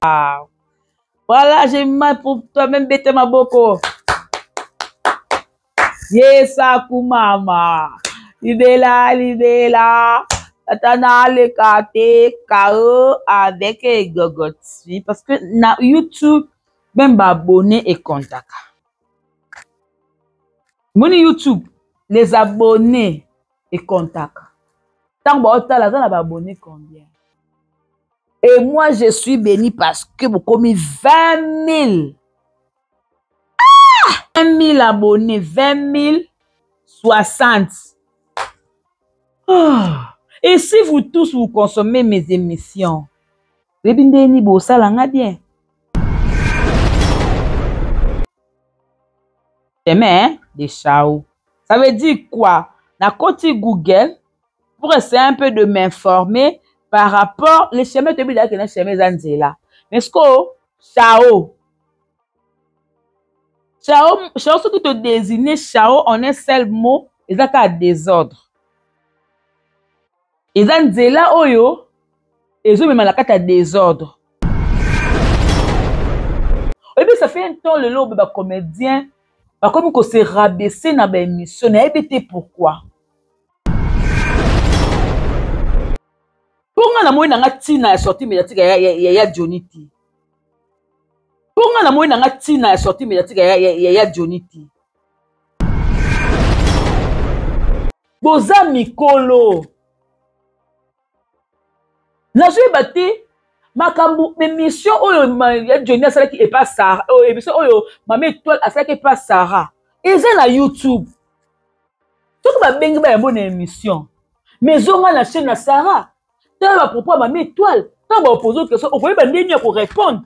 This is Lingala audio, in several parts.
Voilà, j'ai mal pour toi-même bête ma boko. Yes, mama. Libella. Atana le kate kao avec gogoti. Parce que na YouTube, même abonné et contact. Mon YouTube, les abonnés et contact. Tant que tu as abonné combien? Et moi, je suis béni parce que vous commis 20 000. 20 000 abonnés, 20 000, 60. Oh. Et si vous tous, vous consommez mes émissions, vous bien. Des chao. Ça veut dire quoi? Na côté Google, pour essayer un peu de m'informer par rapport les chemins de bidaki na chemin zanzela. Mais ce que chao. Chao, ce qui te désigne chao en un seul mot, ils ont qu'à désordre. Ils ont zela oyo, ils ont même la carte à désordre. Et puis ça fait un temps le lot bah comédien, bah comme qu'on s'est rabaissé dans la émission, n'a pas pourquoi. Pour nga na moyi nanga tina sortie médiatique ya Johnny T. Pour nga na moyi nanga tina sortie médiatique ya Johnny T. Boza mikolo. Na joué bati makambu émission oyo ya Johnny asala ki et pas Sarah. Émission oyo Mama Étoile asala ki pas Sarah. Eza na YouTube. Tout ba bengi ba bonne émission. Mais zonga na chaîne na Sarah. Tant à propos de Mama Étoile, tant à poser autre question, on peut pas pour répondre.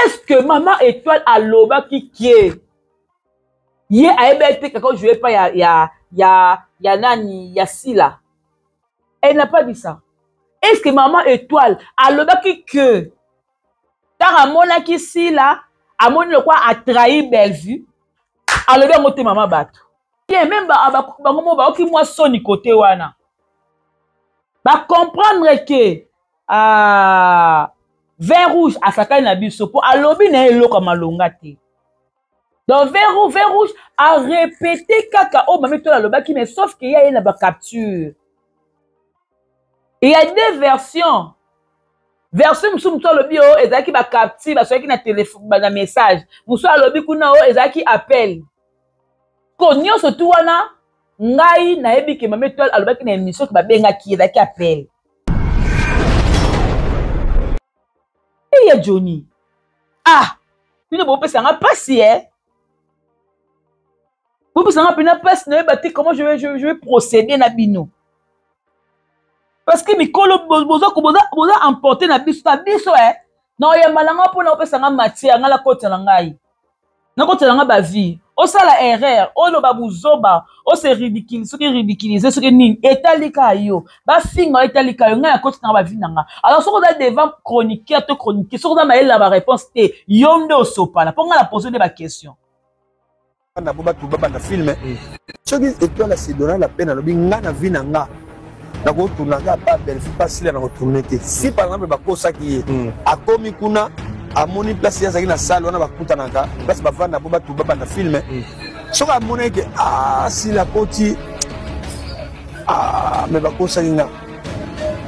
Est-ce que Maman Étoile a l'oba qui est? Yé a été quand je vais pas ya nani ya sila. Elle n'a pas dit ça. Est-ce que Maman Étoile a l'oba qui que? Tant à mon qui sila, à mon le quoi a trahi Bellevue, a l'oba moté Maman Bato. Même qui moi son côté wana ba comprendre que vin rouge à sakay na biso pour alobi na eloko malonga te. Donc vin rouge a répété kaka o Mama Étoile alobaki mais sauf qu'il y a une capture. Il y a deux versions. Version musu alobi o ezaki ba capture ba soki na téléphone ba message. Musu alobi kuna o ezaki appel. Konyo surtout wana ngai na yebi ke Mama Étoile alobaki na émission ke babenga ki ezaki appel. Et ya Johnny. Bino bo pesa nga pasi Bo pesa nga pina pasi na yebati comment je vais procéder na bino. Parce que mikolo boza emporter na biso na oyembalanga mpona opesa nga matière nga la kota na ngai. Na kota na nga ba vie. O sala erreur, o lo babuzoba, o se ridiculiser, ce qui ridiculiser, ce qui nini, etalika yo, ba finga etalika yo, nga ya koti na ba vie nanga. Alors ce qu'on a devant chroniquer, to chroniquer, ce qu'on a maël la réponse te, yonde o sopala, pour nga la poser des questions. Na boba tu baba na film, ce qui Étoile se donner la peine, lobi nga na vie nanga. Na ko tourner nga pas belle, pas si la na retourner te. Si par exemple ba ko ça qui a komi kuna amoni place ya zakina salle wana bakuta nanga place bavanda boba tu baba na film soka amoni ke si la koti mais bakosa ninga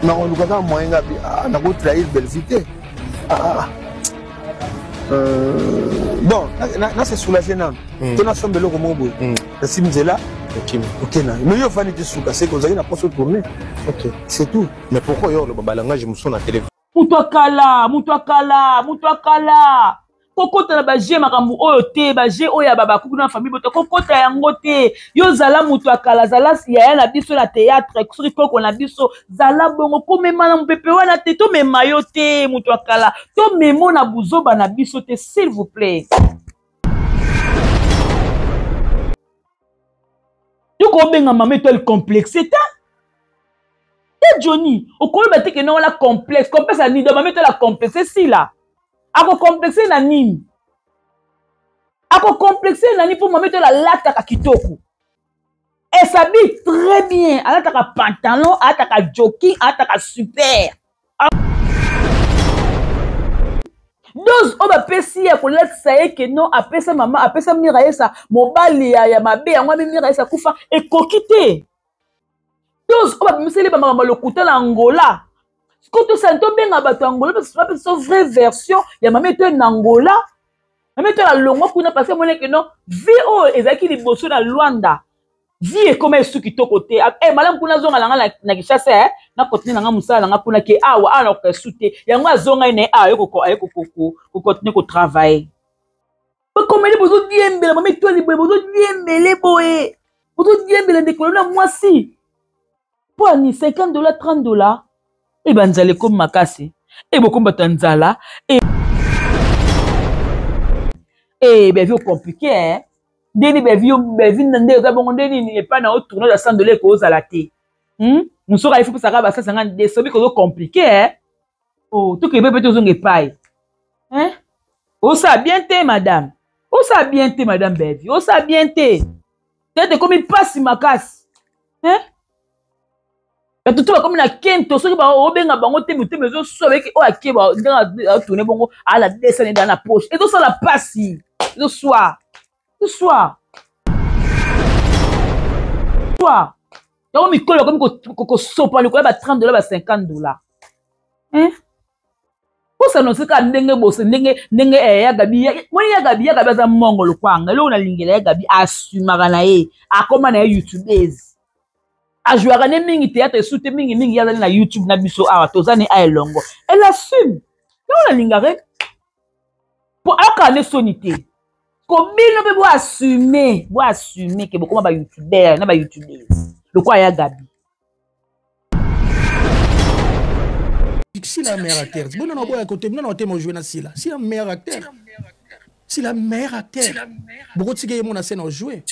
na on luka moyen ngapi na ko trahir Bellevue bon na c'est soulagé na to na sombe loko mobo na simzela OK na mais yo fani te suka c'est que zakina poso tourner OK c'est tout. Mais pourquoi yo le babalanga je me suis na télé Mutuakala. Kokota na baje makambu oyo te, baje oya baba kuku na famille boto kokota yango te. Yo zala mutuakala, zala ya na biso na théâtre, kusuri koko na biso, zala bongo komema na mpepe wana te, to mema yo te mutuakala. To memo na buzoba na biso te, s'il vous plaît. Yo ko benga Mama Étoile complexe, c'est Johnny, au cours de que non la complexe à ni de Mama Étoile la complexe si là. Ako complexer na nini? Ako complexer na ni pour Mama Étoile la lata kitoko. Elle s'habille très bien, elle a ta pantalon, elle a ta jogging, elle a ta super. dose oyo bapesi ya kolatisa ye ke non apesa mama apesa mira ye sa mobali ya mabe yango abe mira ye sa kufa ekoki te dose oyo babimiseli bamakambo lokuta na Angola siko tosali tobenga bato ya Angola bapesa vraie version ya mama eto na Angola mama eto na longwa kuna parce moneke non vi oyo ezalaki liboso na Luanda vie ekoma esuki toko te malamu kuna azonga nanga na Kinshasa na continue nanga mosala nanga kuna ke awa na kokesu te yango azonga ine continue ko travailler bakomeli bozo diembela mama etwali boye bozo diembele boye bozo diembela ndekolo na mwasi po ani $50 $30 e banzala ekomi makasi e bokombata nzala e bevi ocompliqué Deni bevi nande oza bongo ndeni ni epa na otourno ya $100 ko ozala te. Musoka ifu pesaka ba 150 sobi ko compliqué Oh, tout que bébé tozonge paille. Osa bien te madame. Osa bien te madame Bevi. Osa bien te. Tete comme il passe makasi. Et tout comme na kento soki ba obenga bango te muté mezo so avec o akeba ndanga tourner bongo à la descendre dans la poche. Et tout ça la passe. Le soir. Ce soir. Soir. Donc, mi colle comme ko sopa le ko ba $30 ba $50. Pour ça non c'est ka ndenge bosse ndenge ya gabi ya gabi za mongo lo kwanga lo na lingela ya gabi asumaka na ye akoma na YouTubers ajouera ne mingi théâtre soute mingi ya na YouTube na biso awa tozani a elongo elle assume non na lingare pour akane sonité Kobino pe bo assumer que beaucoup ba YouTubers na ba YouTubers le quoi ya gabi si la meilleure acteur bon non boy à côté non on jouer na sila si la meilleure acteur si la meilleure acteur beaucoup de gars mon scène en jouer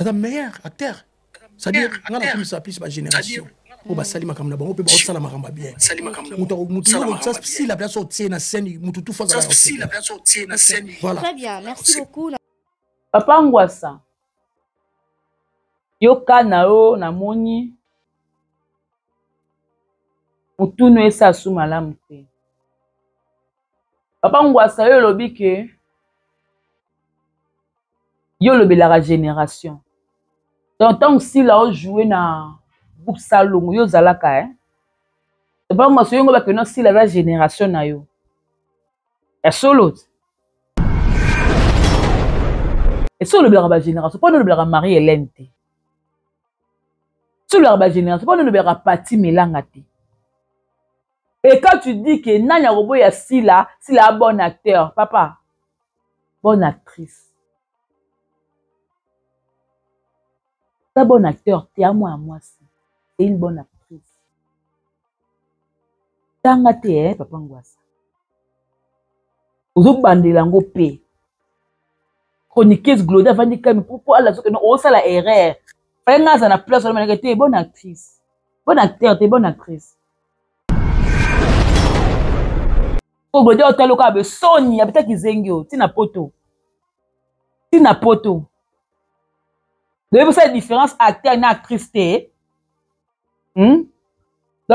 la meilleure acteur c'est-à-dire on a comme ça plus ma génération o ba salima comme na bango pe ba osala makamba bien mutu si la place sortie na scène mutu tout faza si la place sortie na scène voilà très bien merci beaucoup papa ngwasa yo kana o na moni mutunu esa su malamu te papa ngwasa yo lobi ke yo lobelaka génération donc tant si la o jouer na groupe salongo yo zalaka papa ngwasa yo ngoba ke no si la génération na yo solo solo lobelaka ba génération pas no lobelaka Marie Hélène te solo lobelaka ba génération pas no lobelaka Pati Melanga te. Et quand tu dis que Nanya Robo ya Sila un bon acteur, papa, bonne actrice. C'est un bon acteur, t'es à moi, c'est une bonne actrice. Tanga te, papa Ngwasa. Ozo bandelango pe. Chroniqueuse Gloria Vandi Kami pour aller sur que non, ça la erreur. Fallait nga na place on m'a dit bonne actrice. Bon acteur, t'es bonne actrice. Ko gode otalo ka be Sony abita kizengio tina poto de vous cette différence acteur et actrice te donc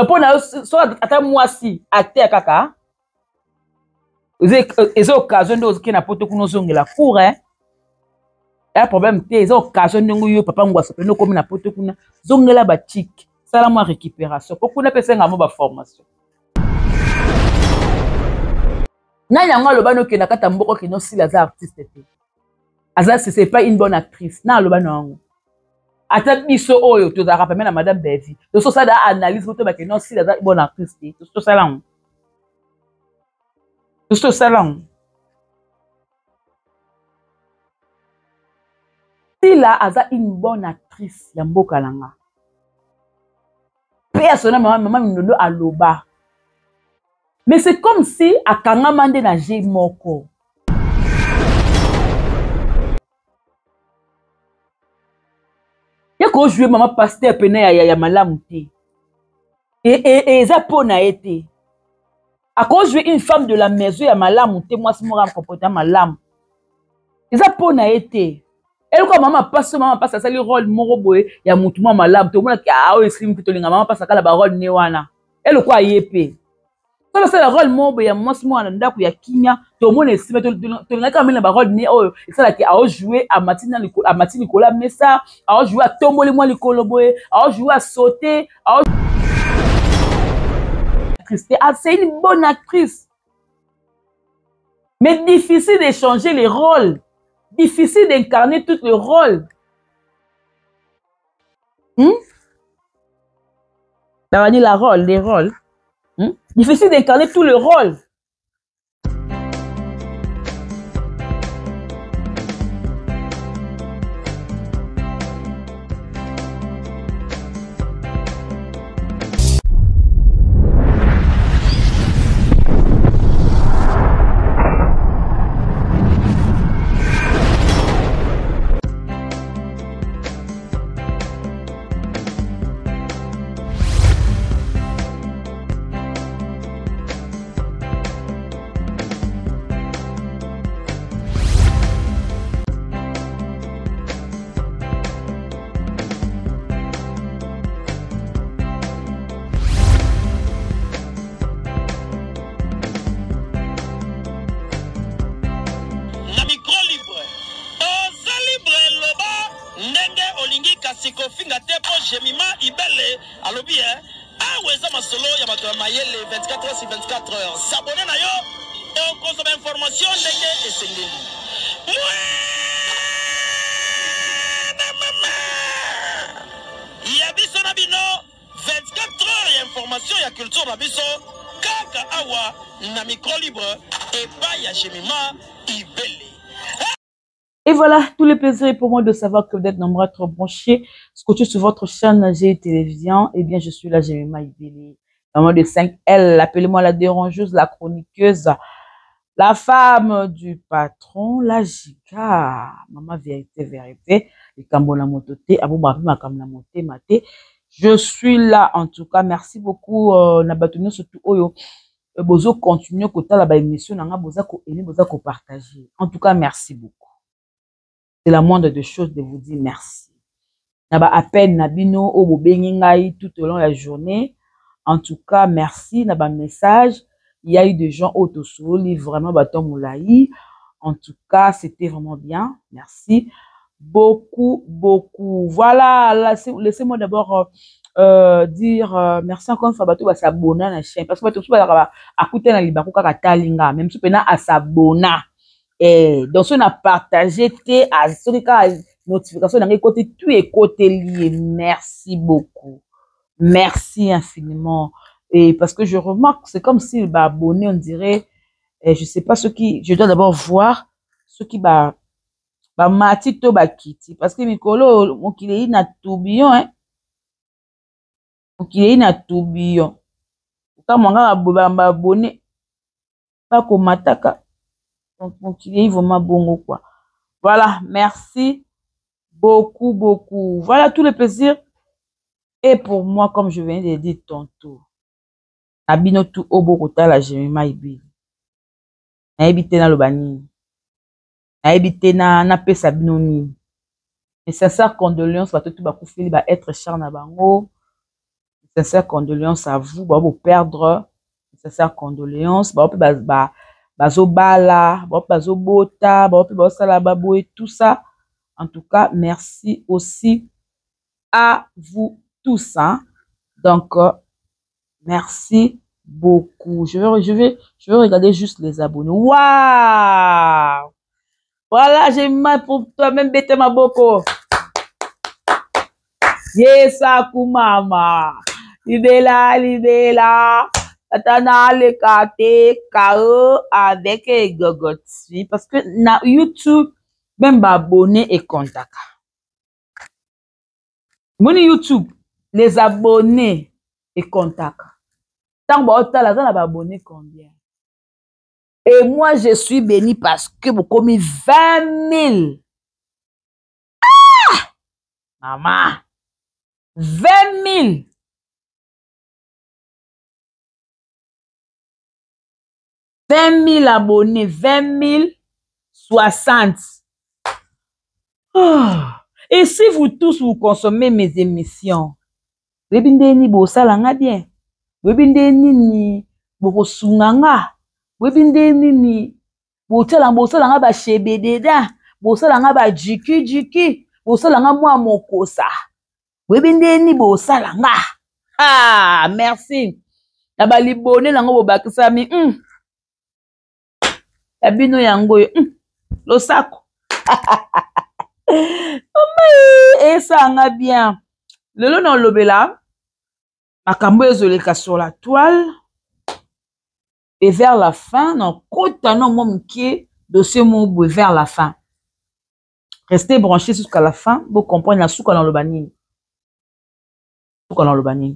pour na so ata moi si acteur kaka les occasions de qui na poto kuno zongela cour un problème te les occasions ndongo yo papa ngwa sopeno comme na poto kuna zongela ba chic sala moi récupération pour kuna pesa ngamo ba formation Nanya nga loba no ke na kata mboko ke no si la za artiste te. Aza c'est pas une bonne actrice. Na loba no. Ata biso oyo to za rappeler na madame Bevi. To so ça da analyse to ba ke no si la za bonne actrice te. To ça là. To ça là. Si la aza une bonne actrice ya mboka langa. Personnellement maman Minondo aloba. Mais c'est comme si à Kangamande na G moko. Yako jouer maman pasteur pene ya malamu te. Et ça pona été. À cause jouer une femme de la maison ya malamu te moi c'est mon comportement malamu. Et ça pona été. Elle comme maman passe ça le rôle moro boy ya mutu malamu to mona ah o slim to linga maman passe kala ba rôle ne wana. Et le quoi yépé. Ça c'est le rôle mon ya moi moi nda ku ya kinya to mon estime to na quand même la rôle ni oh ça là qui a jouer à matina Nicolas Messa a jouer à tomboli moi Likolo boy a jouer à sauter a c'est une bonne actrice. Mais difficile de changer les rôles. Difficile d'incarner tous les rôles. T'as dit les rôles. Difficile d'incarner tous les rôles. S'abonner na yo, on consomme information ndenge esengeli. Ya biso na bino 24 heures ya information ya culture na biso kaka awa na micro libre et pas ya Jemima Ibele. Et voilà, tous les plaisirs pour moi de savoir que vous êtes nombreux à être branchés, scotchés sur votre chaîne G Télévision. Eh bien, je suis là, Jemima Ibele. Maman de 5L, appelez-moi la dérangeuse, la chroniqueuse, la femme du patron, la giga, maman vérité, et Kambola Mototé, Abou Babi Makamla Moté, Maté. Je suis là, en tout cas, merci beaucoup, Nabatouno, surtout, Oyo, Bozo, continue, Kota, la émission, Nanga, Boza, ko aimer, Boza, ko partager. En tout cas, merci beaucoup. C'est la moindre des choses de vous dire merci. Naba appel, Nabino, Obo Bengingaï, tout au long de la journée. En tout cas, merci. Naba message. Il y a eu des gens autosoli, vraiment, Baton Moulaï. En tout cas, c'était vraiment bien. Merci. Beaucoup. Voilà. Laissez-moi d'abord dire merci encore une fois. Baton va s'abonner à la chaîne. Parce que Baton va écouter dans les barreaux Katalinga. Même si on a s'abonner. Et donc, si on a partagé, à ce cas, notification dans les côtés, tout est côté lié. Merci beaucoup. Merci infiniment. Et parce que je remarque, c'est comme si abonné, on dirait, je sais pas ce qui, je dois d'abord voir ce qui matito kiti. Parce que Mikolo, mon qu'il est na tourbillon, hein. Mon qu'il est na tourbillon. Quand mon gars abonné, pas comme mataka. Donc, mon qu'il est vraiment bon, quoi. Voilà. Merci beaucoup. Voilà tous les plaisirs. Et pour moi, comme je viens de dire tantôt, Abino tout obo kota la Jemima Ibele. Na ebite na lobani. Na ebite na pesa bino ni. Et sincère condoléances à tout bakufeli ba être cher na bango. Sincère condoléances à vous ba perdre. Sincère condoléances ba bazo bala, ba bazo bota, ba sala babo et tout ça. En tout cas, merci aussi à vous tous, hein. Donc, merci beaucoup. Je vais regarder juste les abonnés. Waouh! Voilà, j'ai mal pour toi-même, bête ma boko. Yes, Akumama. Libela. Atana le kate kao avec Gogotsi. Parce que na YouTube, même abonné et contact. Mon YouTube, les abonnés et contacts. Tant que tu as abonné combien? Et moi, je suis béni parce que vous commis 20 000. Ah! Maman! 20 000. 20 000 abonnés, 20 060. Oh. Et si vous tous, vous consommez mes émissions, bien. Webinde nini bokosunganga. Webinde nini bosala nga ba shebededa. Bosala nga ba jiki. Bosala nga mwa mokosa. Webinde ni bosala nga. Ah, merci. Na balibone nango bobakisami. Abino yango losako. Ça nga bien. Lelo na lobela makambo ezoleka sur la toile et vers la fin non kota non momke dossier mon vers la fin. Restez branchés jusqu'à la fin pour comprendre la souka dans le banini. Souka dans le banini.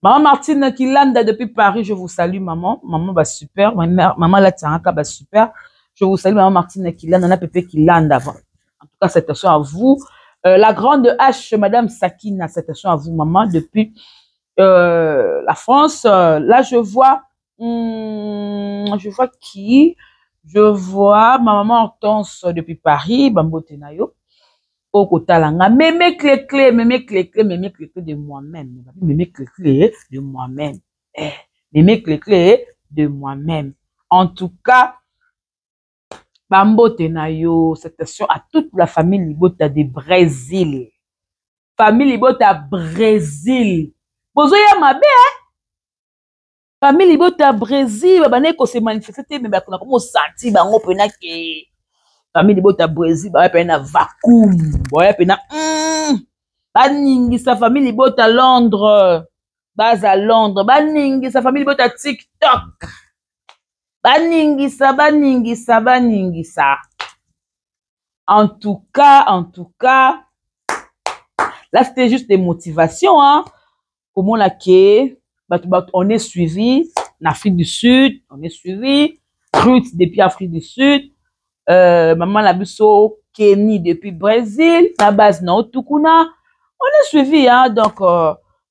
Maman Martine qui landa depuis Paris, je vous salue maman. Maman bah super, maman la tianaka bah super. Je vous salue maman Martine qui landa, on a pépé qui landa avant. En tout cas, cette attention à vous. La grande H, Madame Sakina, cette attention à vous, maman, depuis la France. Là, je vois qui? Je vois ma maman Hortense depuis Paris, Bambo Tenayo. Au Kotalanga, mémé clé de moi-même. Mémé clé de moi-même. Mémé clé de moi-même. En tout cas, Bambo Tenayo, cette attention à toute la famille Libota de Brésil. Famille Libota Brésil. Bozoya mabe, famille Libota Brésil, babane ko se manifester mais ba ko senti bango pena ke famille Libota Brésil ba pena vacuum, ba pena baningi sa famille Libota Londres, baza Londres, baningi sa famille Libota TikTok. Baningi sa. En tout cas, là c'était juste des motivations, hein. Comment la que on est suivi en Afrique du Sud, on est suivi Ruth depuis Afrique du Sud, maman Labusso Kenny depuis Brésil, la base non Tukuna, on est suivi, hein. Donc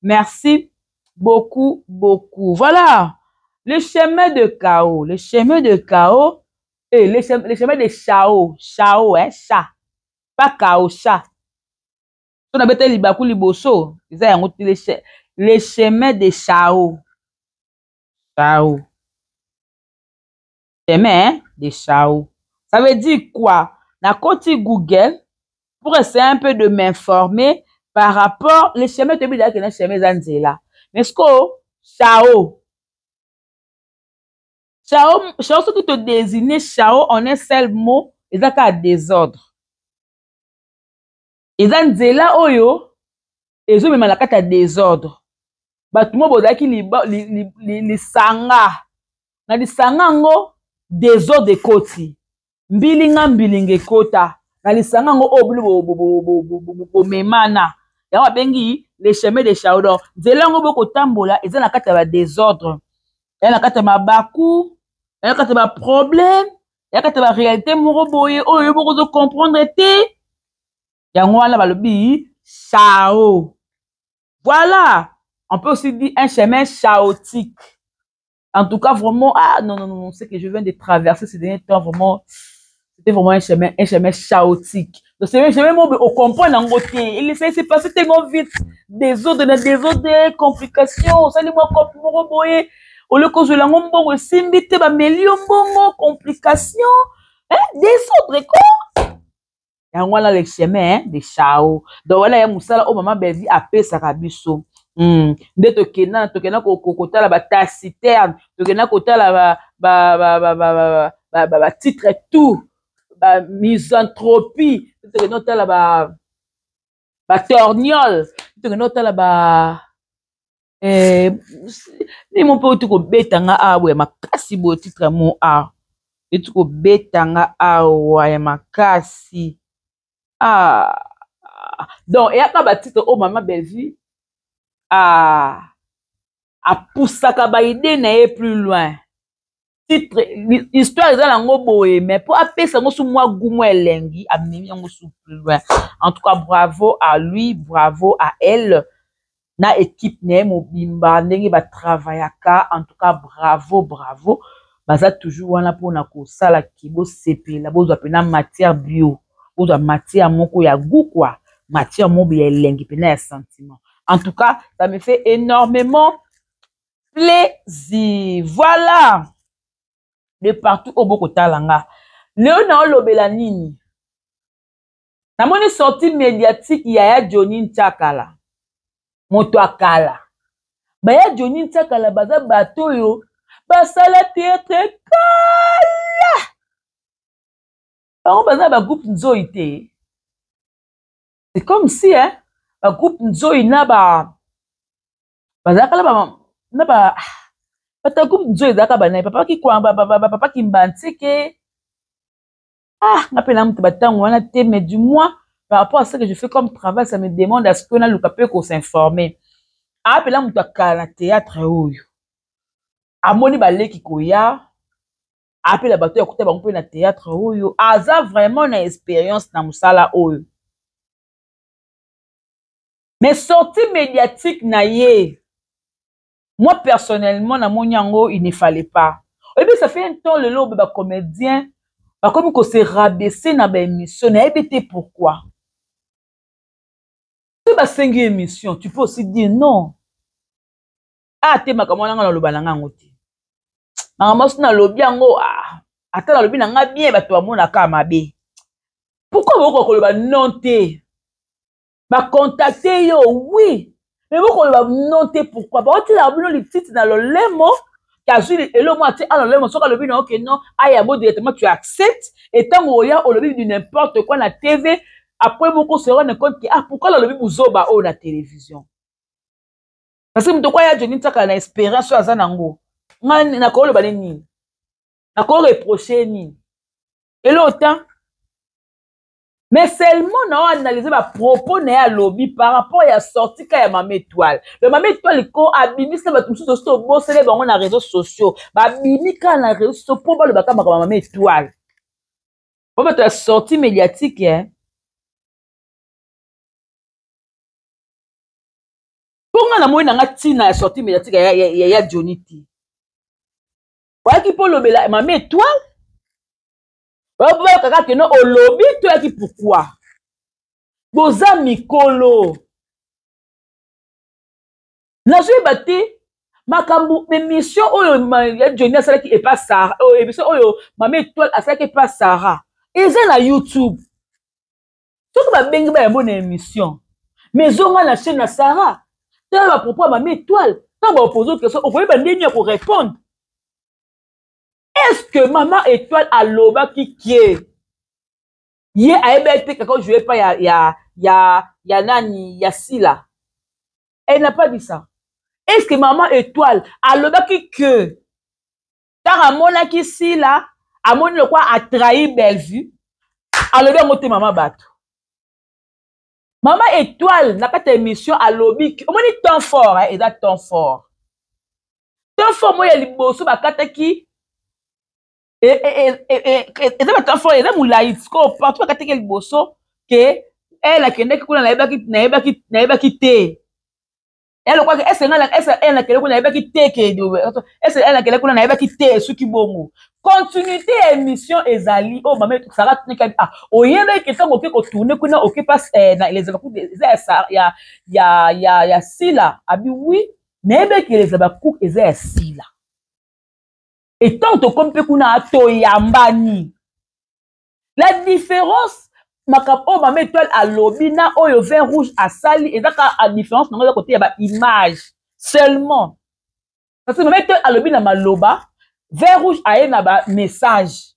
merci beaucoup. Voilà le chemin de chaos, et le chemin de chao, chat, pas chaos, chat. On a bêté libaku liboso, ils ont les chemins de chao. Chemin de chao. Ça veut dire quoi? Na côté Google, pour essayer un peu de m'informer par rapport les chemins de bidaki na chemin zanzela. Mais ce que chao. Chao, ce qui te désigne chao en un seul mot, ils ont qu'à désordre. Ils ont nzela oyo, ils ont même la carte à désordre. Batumo bodaki li sanga. Na li sanga ngo désordre koti. Mbilinge kota. Na li sanga ngo obulu memana. Ya wabengi les chemins de chao. Donc, nzela ngo boko tambola, ils ont la carte à désordre. Il y a un bakou, il y a un problème, il y a une réalité, vous comprendre. Il y a un chao. Voilà. On peut aussi dire un chemin chaotique. En tout cas, vraiment, non, ce que je viens de traverser ces derniers temps, vraiment, c'était vraiment un chemin chaotique. Donc, c'est un chemin où on comprend en côté. Il s'est passé tellement vite. Des autres complications. Ça, les mots comme au lieu que je l'ai dit, simbite ba million bongo complications, désordre quoi. Ya ngwana le chemin de chao. Donc voilà ya musala o mama bevi apesa kabiso. Nde tokena ko tala ba taciterne, tokena ko tala ba titre tout, ba misanthropie, tokena tala ba torgnole, tokena tala ba ni mon peu tuko betanga awe makasi bo titre mon a et tuko betanga awe makasi donc et akaba titre o mama bevi a poussaka ba idée na e plus loin titre histoire za lango boye mais pour apesa ngo sou moi gumo elengi amemi ngo sou plus loin. En tout cas, bravo à lui, bravo à elle. Na équipe ne mobimba ndenge ba travaillaka. En tout cas, bravo baza toujours wana pona ko sala kibo sepela bozo pena matière bio bozo matière moko ya goût quoi, matière mobi ya elengi pena ya sentiment. En tout cas, ça me fait énormément plaisir. Voilà. De partout au Boko Talanga. Léona Olobela Nini. Namoni sortie médiatique Yaya Johnny Nchakala. Moto akala. Baya Johnny Nchakala baza bato yo. Basala théâtre kala. Bango baza ba groupe Nzoïte. C'est comme si hein, ba groupe Nzoï na ba baza kala ba na ba bata groupe Nzoï zaka ba na papa ki kwa papa ki mbantike. Ah, n'appelle mtu batango wana te, mais du moins par rapport à ce que je fais comme travail, ça me demande à ce qu'on a le capé qu'on s'informer. Appelle mtu akala théâtre oyo. Amoni baleki koya. Appelle bato ya kuta bango na théâtre oyo. Aza vraiment na expérience na musala oyo. Mais sortie médiatique na ye. Moi personnellement na moni yango il ne fallait pas. Et puis ça fait un temps le lot ba comédien ba comme ko se rabaisser na ba émission na ebité pourquoi. Tu ba 5 émissions, tu peux aussi dire non. Ah te makamona nga na lobalanga ngoti. Mangamos na lobi yango ah ata na lobi na nga bien bato bamona ka mabe. Pourquoi vous koloba non te? Ba contacter yo oui. Mais vous koloba non te pourquoi? Ba oti la bino li titre na lo lemo kazuli elo moi ti ala lemo soka lobi na OK non aya mo directement tu acceptes et tant oya o lobi du n'importe quoi na TV après beaucoup se rendre compte que ah pourquoi la lobi buzoba o na télévision. Parce que mtoko ya Johnny Nchakala na espérance so azanango. Ngani na ko loba nini? Na ko reprocher nini? Et l'autant. Mais seulement on a analysé ma propos na lobby par rapport à la sortie quand il y a Mama Étoile. Le Mama Étoile ko abimi ça ba tout so so bosser bango na réseaux sociaux. Ba bimi quand na réseaux sociaux pour ba le baka Mama Étoile. Pour mettre la sortie médiatique hein. Pour nga na moi na tina la sortie médiatique ya Johnny T. Wa ki pour le Mama Étoile. Kaka que non au lobby toi qui pourquoi boza mikolo na je bati makambu émission oyo Johnny asala qui est pas Sarah émission oyo Mama Étoile asala qui est pas Sarah et c'est na YouTube tout ba bengi ba bonne émission mais zonga na chaîne na Sarah ta ba propos Mama Étoile ta ba poser question on peut pas ndeni pour répondre. Est-ce que Maman Étoile a loba qui est yé a ebete quand je vais pas ya nani ya sila. Elle n'a pas dit ça. Est-ce que Maman Étoile a loba qui que ta mona qui sila a moni le quoi a trahi Bellevue a loba ngote Maman Bato. Maman Étoile n'a pas émission à lobby on moni temps fort hein et ça temps fort. Temps fort moi ya liboso ba kata ki et ça va t'enfant et là moulaïd score partout à quel bosso que elle a qu'une que kuna na quitter elle croit que elle a que kuna na quitter que elle a que kuna na quitter ce qui bongo continuité émission ezali oh maman ça va tenir ah oh yenda que ça moke ko tourner kuna OK passe dans les abakou ça ya sila abi oui nebe que les abakou eza sila. Et tant que comme pekuna to yambani. La différence makapo Mama Étoile à lobina oyo vin rouge à sali et ça la différence dans le côté ba image seulement. Parce que Mama Étoile à lobina maloba vin rouge a na ba message.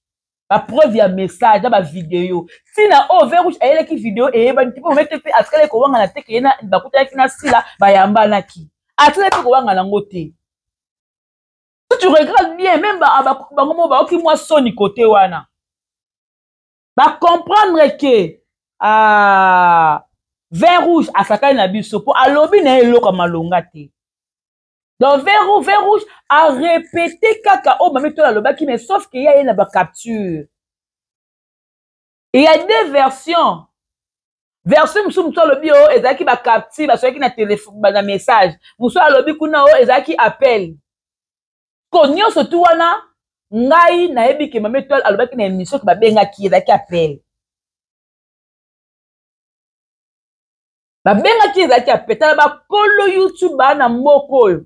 Ba preuve ya message ba vidéo. Si na o vin rouge a ki vidéo et ba tipo mettre pe askale ko wanga na teke na ba kuta ki na sila ba yambana ki. Askale ko wanga na ngote. Si tu regardes bien, même qui moi sonne côté wana. Ba comprendre que vin rouge à sa na biso pour alobi na eloko malonga te. Donc vin rouge a répété kaka o Mama Étoile lobaki mais sauf qu'il y a une capture. Il y a deux versions. Version musu lobi o ezaki ba capture ba soki na téléphone ba message. Musu lobi kuna o ezaki appel. Konyo surtout wana ngai na yebi ke Mama Étoile alobaki na émission ke babenga ki ezaki appel. Babenga ki ezaki appel tala ba kolo YouTube na mboko oyo.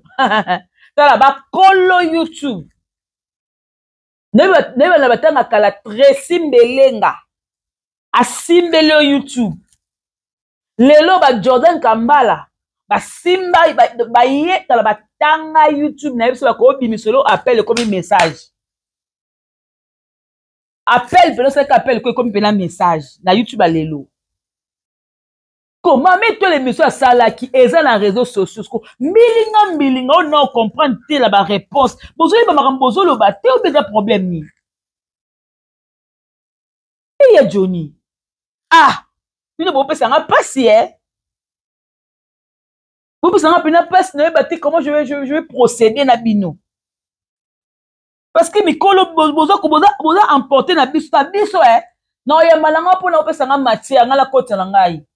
tala bakolo YouTube neba na batanga kala Tracy Mbelenga asimbele YouTube lelo ba Jordan Kambala basimba baye tala batanga YouTube na biso bako bimisolo appel comme message appel pelo c'est appel comme pena message na YouTube lelo comment mettre les messieurs à sala qui est dans les réseaux sociaux milinga on non comprendre la réponse bozo ba makambozo lo ba te o déjà problème ni et ya Johnny ah bino bo pesa nga passer bo pesa nga pena passe ne ba te comment je vais procéder na bino parce que mikolo bozo emporter na biso non ya malanga pona pesa nga matière nga la côté na ngai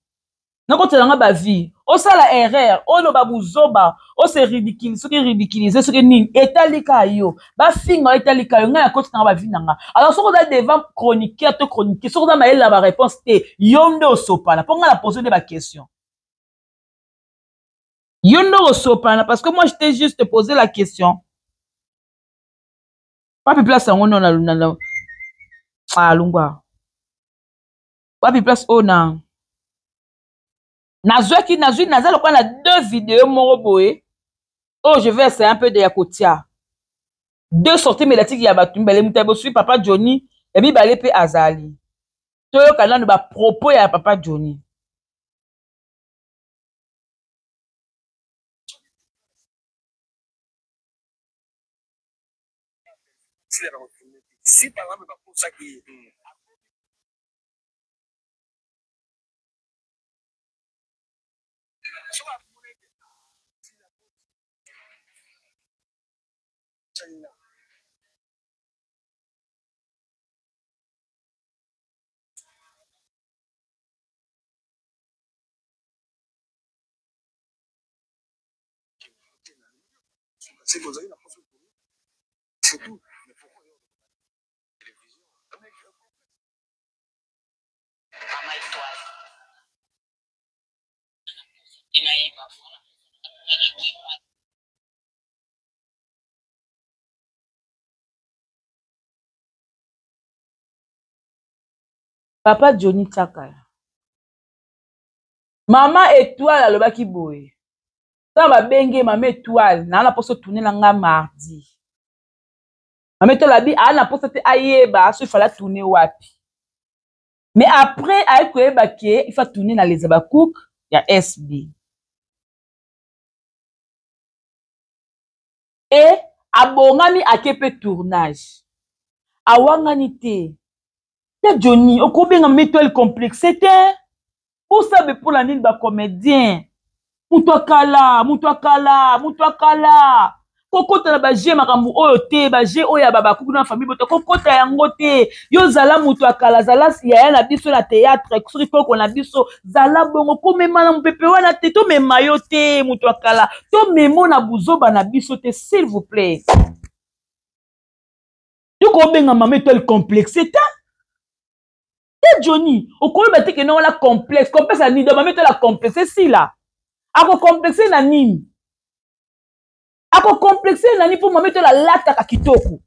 na côté na nga ba vie o sala erreur o lo ba buzoba o se ridiculiser ce qui ridiculiser ce qui nini etalika yo ba finga etalika yo nga ya côté na nga ba vie nanga alors soko da devant chroniqueur to chroniquer soko da maela ba réponse te yondo osopana pour nga la poser des questions yondo osopana parce que moi je t'ai juste posé la question pas plus place en non na ah lungwa pas plus place ona nazwaki nazalo kwa na 2 vidéos moko boye oh je vais essayer un peu de yakotia 2 sorties médiatiques ya batu mbele mutabo suis papa Johnny et bi balé pe azali toyo kana no ba propos ya papa Johnny si par exemple pour ça qui c'est vous avez la c'est tout mais pourquoi télévision papa Johnny Chaka maman étoile alobaki boye ça va bengue maman étoile na poso tourner na nga mardi maman étoile abi ana poso te ayeba so il fallait tourner wapi mais après ay koyeba ke il faut tourner na les abakouk ya SB et abongami akepe tournage awangani te ya Johnny okobenga maman étoile complexité pour ça pour la nini ba comédien Mutwakala kokota na baje makambu oyo te baje oyo baba kuku na famille boto kokota yango te yo zala mutwakala zala ya na biso na théâtre soki koko na biso zala bongo komema na mpepe wana te to mema yo te mutwakala to memo na buzoba na biso te s'il vous plaît tu ko benga mama étoile complexe ta Johnny okoloba te ke na wala complexe ni do mama étoile complexe si là ako complexer na nini pour me mettre la lataka kitoko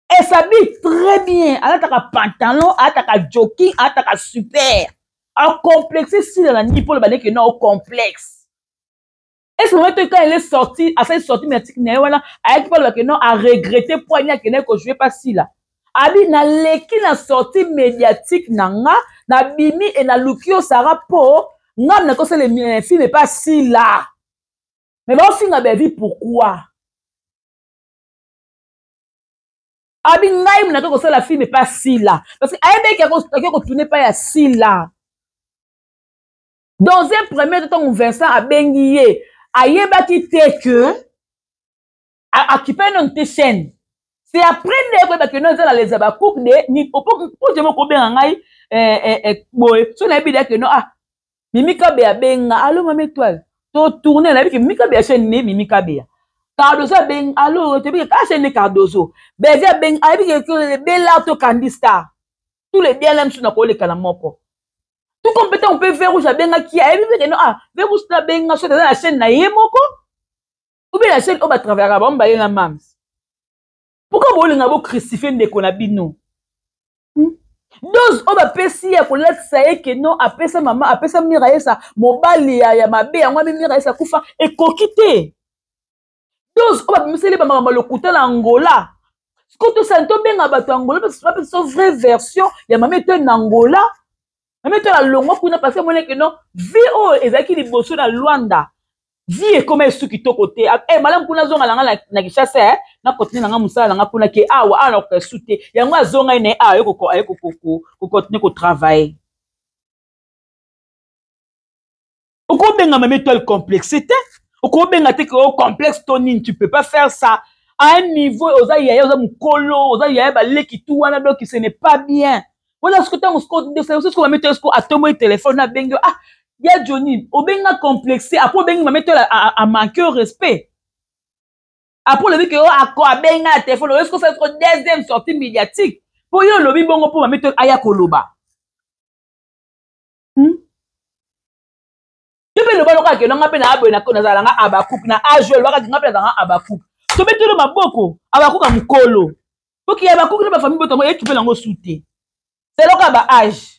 elle s'habille très bien elle a pantalon elle a jogging elle a super ako complexer si la nini pour le balai que non complexe est-ce que quand elle est sortie à cette sortie médiatique voilà avec pas que non à regretter pour aller que jouer pas si là abi na leki na sortie médiatique nanga na bimi et na lukio sara po ngam na kose les filles pas si là mais bon finga be vie pourquoi abi ngai na kose la fille mais pas si là parce que ayebe ki ko tourner pas ya si là dans un premier temps Vincent abengiye ayeba ki te que a qui peine une chaîne c'est après que nous allons les abakouk ni pour je me ko ngai boy so na bi que non ah Mimika Bea benga allo mama étoile to tourner la bi Mimika Bea chaîne ne Mimika Bea Cardozo beng allo te bi ka chaîne Cardozo Bea beng abi que bella to Candy Star tous les bien l'aiment sur na ko le kala moko tout compétent on peut faire rouge benga qui abi que non ah ve booster benga sur la chaîne na ye moko Ou bien la chaîne, on va travailler à Bambaye la mams. Pourquoi vous voulez vous crucifier de konabino? Dose, on va passer à connaître ça et que non, après ça, maman, après ça, miraille ça, mon bali, ya ma bé, moi, miraille ça, koufa, et coquité. Dose, on va me laisser les mamans le couteau l'Angola. Ce que tu sens, tu bien abattu Angola, parce que c'est une vraie version, il y a ma mère en Angola. Ma mère la longue, pour ne pas faire mon que non, VO, et ça qui est bossé dans Luanda. Vie comme est ce qui to côté eh malam kuna zonga langa na kishasa na continue nga musala nga kuna ke awa alors que souté yango azonga ine ko continuer ko travailler oko benga même toi le complexité oko benga te ko complexe tonine tu peux pas faire ça à un niveau oza yaya oza mukolo oza yaya ba leki tout wana donc ce n'est pas bien voilà ce que tu de ce qu'on va mettre ce qu'on a tombé téléphone na bengo ah ya Johnny, au benga complexé, après benga ma mettre à manquer au respect. Après le dit que à quoi benga téléphone, est-ce que c'est notre deuxième sortie médiatique? Pour yo lobby bongo pour ma mettre aya koloba. Tu peux le voir que non ngapena abona ko nazalanga abakup na ajwe waka ngapena zanga abakup. To mettre le maboko abakup ka mukolo. Pour qu'il y a abakup na famille botongo et tu peux lango souter. C'est le cas ba âge.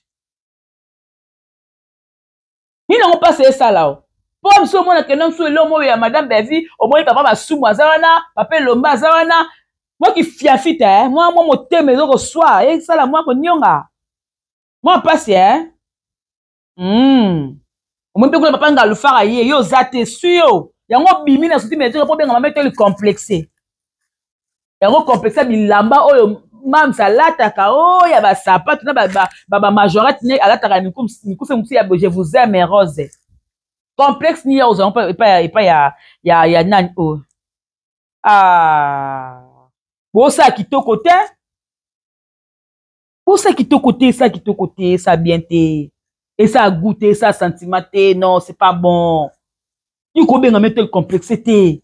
Ni n'ont pas fait ça là. Pour me souvenir que non, sur l'homme et madame Bevi, au moins papa va sous moi, Zawana, papa Lomba, Zawana. Moi qui fiafite, hein, moi, mon thème, mais au soir, et ça là, moi, qu'on y a. Moi, passe, hein. Au moins, peut-être papa n'a le faire ailleurs, yo, zate, suyo. Yango bimi na souti, mais tu peux bien mettre le complexé. Yango complexé, bilamba, oh, mam salataka oh ya ba sapato na ba majorette ne alataka ni kuse musi ya je vous aime rose complexe ni aux on pas ya nan oh ah bon ça qui to côté pour ça qui to côté ça bien té et ça goûter ça sentimenté non c'est pas bon tu combien mettre le complexité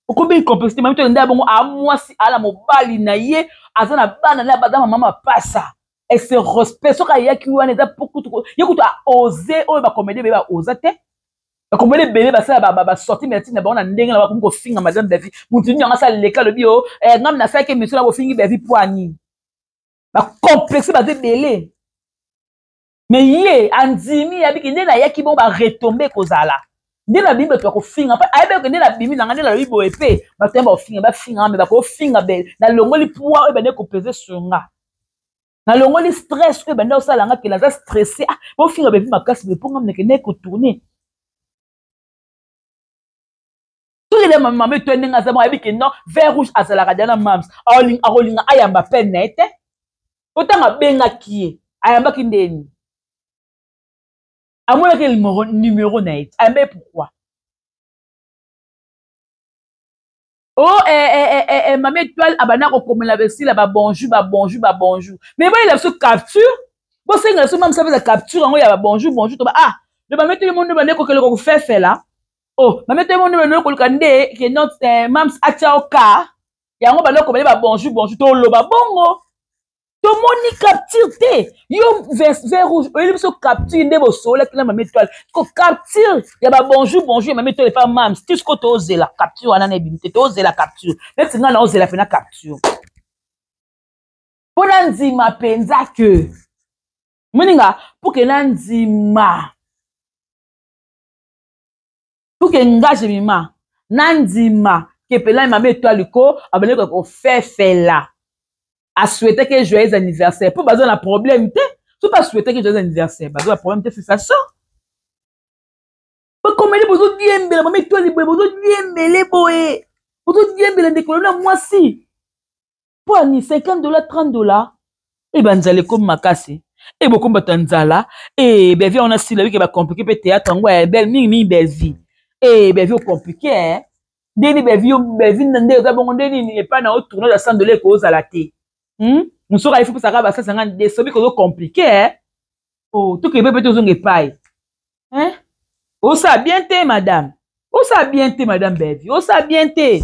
combien de complexité même tu nda bon à moi si ala mobali na ye azana bana na badama mama passa et ce respect so ka yaki wana za beaucoup yekutu a oser o ba comédie ba osate ba comédie bébé ba ça ba sorti mais na ba na ndenge na ba ko finga madame David mutu nyanga sa leka le bio ngam na sa ke monsieur na bo fingi David poani ba complexe ba de belé mais ye andimi abiki ndena yaki bon ba retomber kozala ndena bible to ko finga pa aibe ko ndena bimi na ngandela bibo epé ba temba finga ba finga me ba ko finga be na longoli poids e ba ne ko peser sunga na longoli stress e ba ne osala nga ke la za stressé ah bo finga be makasi be ponga me ke ne ko tourner tout les maman to ndinga za mo abiki non vert rouge azala kadana mams arolinga ayamba penete otanga benga kie ayamba kindeni à moins que le numéro n'est pas. Mais pourquoi? Oh, maman, toi, abana ko comme la vessie là, bonjour. Mais bon, il a ce capture. Bon, c'est que même ça fait la capture, il y a bonjour. Ah, le maman, tout le monde va dire que le fait là. Oh, maman, tout le monde va dire que notre mams atchaoka. Il y a un ballon comme bonjour, tout le bongo. Tout le monde capture te yo vert rouge il se capture ndebo sola kila mama étoile ko capture ya ba bonjour mama étoile pas mam tout ce que tu oses la capture wana na bimite tu oses la capture même si ngana oses la fena capture pour nzima penza que moninga pour que nzima pour que ngage mima nzima que pela mama étoile ko abele ko fait là à souhaiter que joyeux anniversaire. Pour baser un problème, tu pas souhaiter que joyeux anniversaire. Baser un problème, c'est ça. Pour comme les besoins bien belle, maman toi les besoins bien belle boy. Besoin bien belle décoller moi si. Pour ni $50, $30. Et ben nzale comme makasi. Et beaucoup batanzala et ben on a si la vie qui va compliquer peut théâtre ngwa belle mi belle vie. Et ben vie compliqué hein. Deni ben vie ndé za bongo deni ni pas na tourner la $100 cause à la thé. Nous sommes il faut que ça va ça c'est des sommes compliqué hein oh tout que peut toujours paille hein oh ça bien té madame oh ça bien té madame Bevi oh ça bien té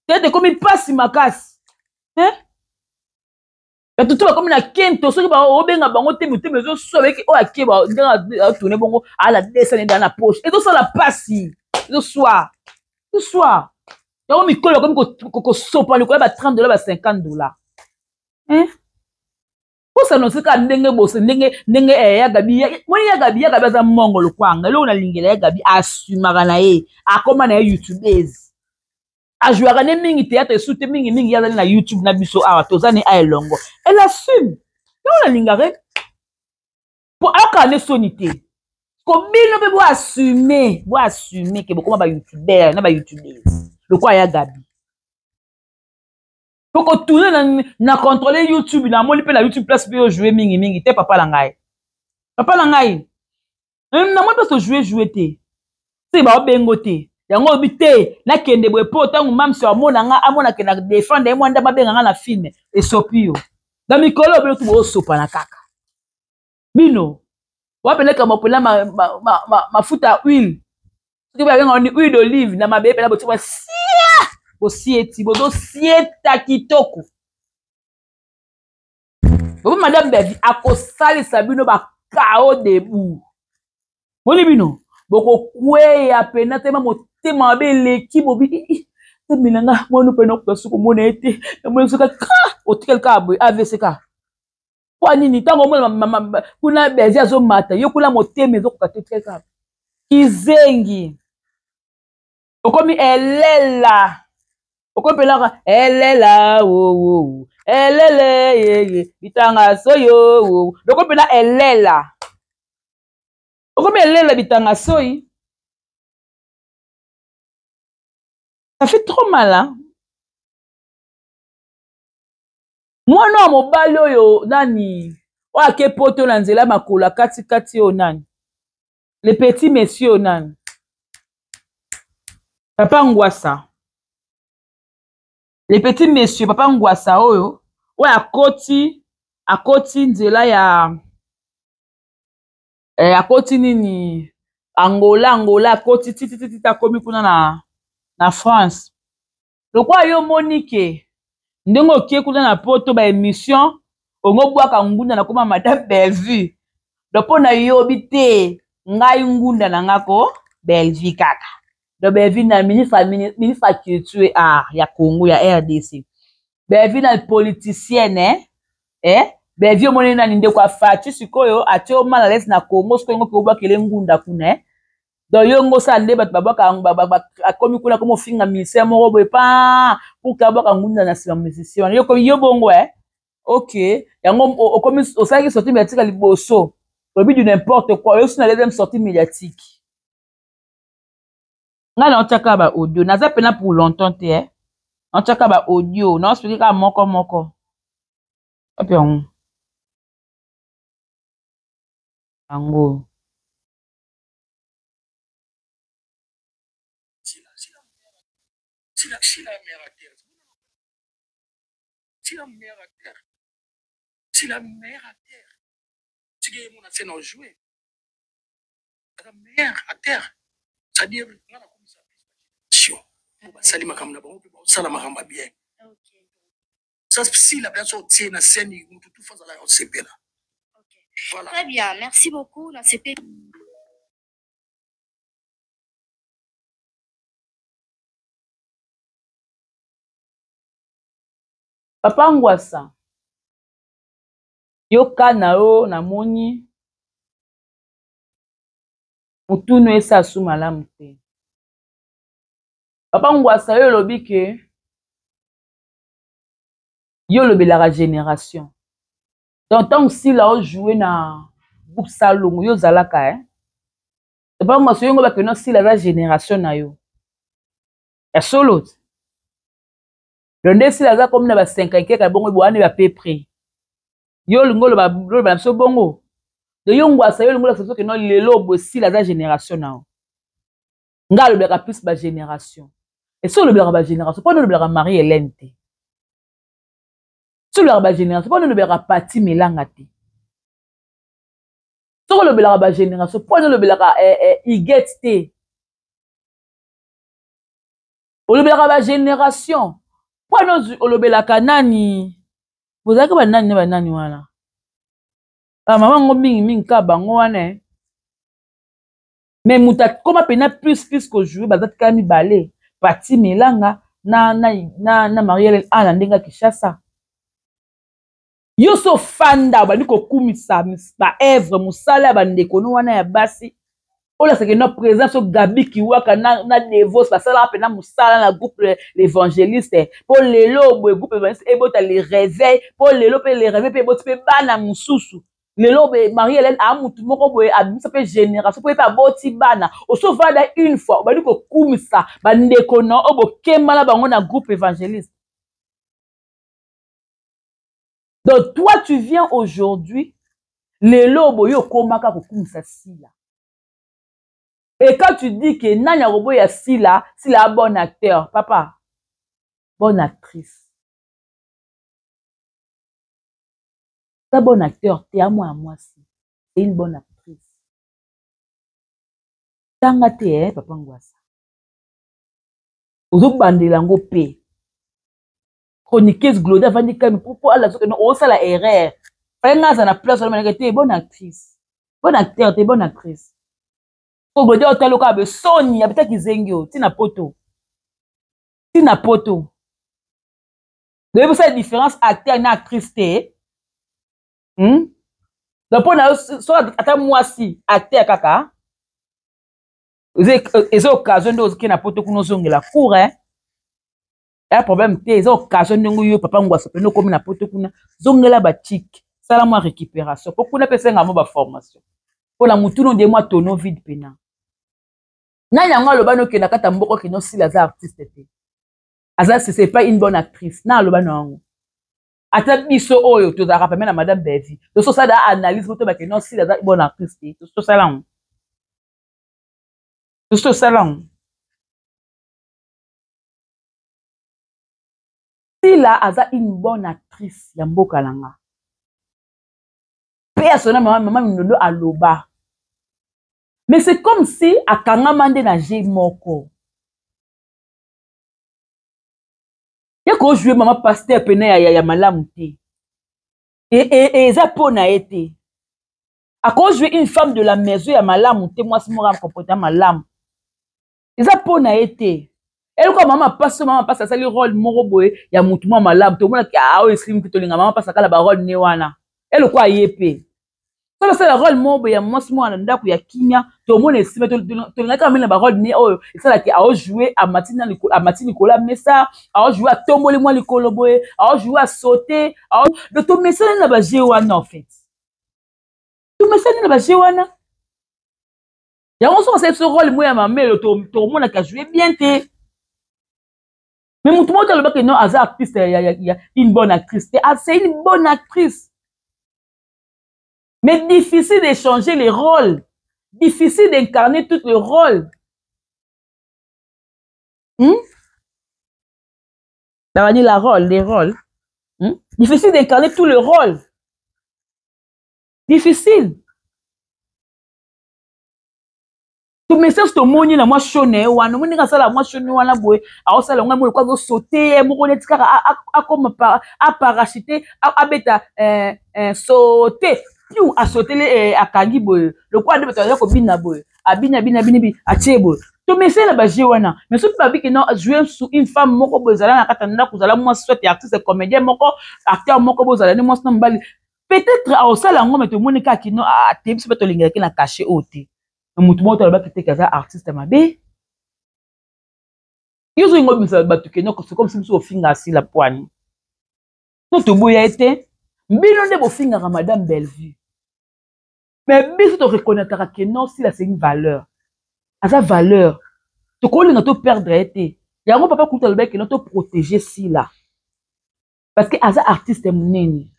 t'es comme il passe ma casse hein la tout comme na kento so ba o benga bango té muté mais so avec o aké ba tourner bongo à la descendre dans la poche et tout ça la passe ce soir yango mikolo comme kosopa likolo ba $30 ba $50. Hein? Pour ça non c'est ka ndenge bose ndenge ya gabi moni ya gabi aza mongo lokwanga lo na lingela ya gabi asumaka na ye akoma na YouTubers ajouera ne mingi théâtre soute mingi ya na YouTube na biso awa tozani a elongo elle assume non na lingare pour akane sonité ko bino pe bo assumer ke bokoma ba YouTuber na ba YouTubers lokwa ya gabi. Poko tourner na contrôler YouTube na moni pe la YouTube place pe jouer mingi te papa la ngai na moni pe so jouer te c'est ba bengo te yango bi te na kende boye po tangu mamso amona nga amona ke na défendre mo nda mabenga nga na film e sopio da mikolo bino tu bo sopa na kaka bino wapeleka mopela mafuta huile tu ba benga ni huile d'olive na mabe pela botima Osieti, bodo sieta kitoko. Bobo madame Bevi, akosali sabino ba kao debu. Boni bino, boko kwe ya pena tema motema mabe leki bobi. Temilanga, monu pena kusuko mona ete. Monu suka ka, otikel ka boy AVCK. Kwa nini tango mona kuna Bevi azo mata, yo kula motema zo kukatekel ka. Kizengi. Okomi elela. Okopelaka elela wo elele ye bitanga soyo wo okopela elela okomi elela bitanga soyi ça fait trop mal hein mwana mobali oyo nani oyo ake poto na nzela makolo kati oyo nani le petit monsieur oyo nani papa Ngwasa. Les petits messieurs, papa Ngwasa oyo, oyo akoti nzela ya akoti nini Angola akoti titi akomi kuna na France. Lokwa yo Monique ndenge okie kuna na poto ba émission ongo bwaka ngunda na koma madame Bevi. Dopo na yo bite ngai ngunda na ngako Belgique kaka. Bevi na ministre culture ya Congo ya RDC. Bevi na politicienne Bevi omoni na ninde kwa fatu sikoyo atio mala les na Congo sikoyo ko bwa kele ngunda kuna do yongo sa nde bat babaka akomi kuna komo finga ministère moko boy pa pour ka bwa ngunda na sima musicien yo bongo OK yango okomi osaki sortie médiatique liboso obi du n'importe quoi yo sina deuxième sortie médiatique. Nga na otaka ba audio naza pena pour longtemps te otaka ba audio na expliquer ka moko opi on ango si la mère à terre tu gagnes mon scène en jouer la mère à terre c'est-à-dire Salima kamna ba salama kamba bien. OK. Ça si la personne tient na scène tout faza la CP là. OK. Voilà. Très bien, merci beaucoup la CP. Papa Ngwasa. Yo kana yo na moni. Mutunu esa su malamu te. Papa Ngwasa yo lobi ke yo lobela la génération. Donc tant si là on jouer na groupe salon yo zalaka Papa Ngwasa yo ngoba ke non si la génération na yo. Ya solo. Le si la comme na ba 5 keka bongo bo ane ba peu près. Yo ngolo ba so bongo. De yo Ngwasa yo ngolo so ke non lelo bo si la génération na yo. Nga lobela plus ba génération. Et sur le blanc génération, pas le blanc Marie-Hélène. Sur le blanc génération, pas le blanc Pati Melangati. Sur le blanc génération, pas le blanc Iguette. Au le blanc génération, pas le blanc Kanani. Vous avez que banani wana. Ah maman ngoming ka bango wana. Mais muta comme pena plus que jouer bazat kami balé. Pati Melanga, na Marie-Hélène Anne ndenga Kinshasa. Yo so fanda bandi ko kumisa ba œuvre musala bandeko no wana ya basi. Ola c'est que notre présence au Gabi qui waka na dévos parce là pena musala na groupe l'évangéliste pour lelo bo groupe évangéliste et bota les réveils pour lelo pe les réveils pe bota pe bana mususu lelo be Marie-Hélène a mutu moko boye abisa pe génération pour pa boti bana o so vada une fois bandi ko kumisa bandeko no obo kemala bango na groupe évangéliste. Donc toi tu viens aujourd'hui lelo boyo komaka ko kumisa sila. Et quand tu dis que Nanya Robo ya Sila bon acteur, papa, bonne actrice. C'est bon acteur, t'es à moi, c'est une bonne actrice. Tanga te, papa Ngwasa. Ozo bandelango pe. Chroniqueuse Gloria Vandi Kami, pour aller sur non, ça la erreur. Fallait nga na place, t'es bonne actrice. Bon acteur, t'es bonne actrice. Pour Gloria Otaloka be Sony, habita Kizengyo, tina poto. Tina poto. Vous avez cette différence acteur et actrice te. Donc pour soit attends moi si acteur kaka. Vous avez occasion de qui na poto kuno zonge la cour hein. Un problème te, ils ont occasion de nous papa Ngwasa pe no comme na poto kuna zonge la ba chic. Ça la moi récupération. Pour kuna pesa ngamo ba formation. Pour la mutuno de moi tono vide pena. Na yanga lobano ke na kata mboko ke no si la artiste te. Aza c'est pas une bonne actrice. Na lobano. Ata biso oyo to za rappeler na madame Bevi. To so ça da analyse moto ba ke no si la bonne actrice te. To so ça là. To so ça là. Si la aza une bonne actrice ya mboka langa. Personnellement maman minondo aloba. Mais c'est comme si akanga mande na G moko. Yako jouer maman pasteur pene ya malamu te. Et ça pona été. À cause jouer une femme de la maison ya malamu te moi c'est mon comportement malamu. Et ça pona été. Elle comme maman passe ça le rôle moko boye ya mutu mo malamu to mona ki a o eslim ki to linga maman passe kala ba rôle ne wana. Elle quoi yepé. C'est le rôle moko ya moi c'est moi na ndako ya kimia to mona esime to linga ka mena ba rôle ne o ça la ki a jouer à matini kola mesa a jouer à tomboli moi likolo boye a jouer à sauter de to mesa na ba jeu wana en fait. To mesa na ba jeu wana. Ya on so ce rôle moi ya mamelo to mona ka jouer bien te. Mais mon tout le monde que non, Aza artiste, il y a une bonne actrice. C'est une bonne actrice. Mais difficile d'échanger les rôles. Difficile d'incarner tout le rôle. Ça va dire les rôles. Difficile d'incarner tout le rôle. Difficile. Tout message to moni na moi chone wana moni ka sala moi chone wana boy a sala nga mo kwa go sauter mo ko netika a comme a parachuter a beta sauter piou a sauter le akangi boy le quoi de beta ko bina boy a bina a tiebo to message na ba je wana mais surtout ba biki non jouer sur une femme moko bozala na katanda ko zala moi soit artiste comédien moko acteur moko bozala ni moi mbali peut-être a sala ngo mais to moni ka kino a tebisi beto lingela ki na caché ote. Mutu moto alba kete kaza artiste mabe. Yozo ngo bisa batuke no c'est comme si muso finga si la poigne. No to boya été mbino nde bo finga ka madame Bellevue. Mais biso to reconnaître que non si la c'est une valeur. À sa valeur. To ko linga to perdre été. Yango papa kuta alba que no to protéger si la. Parce que asa artiste muneni.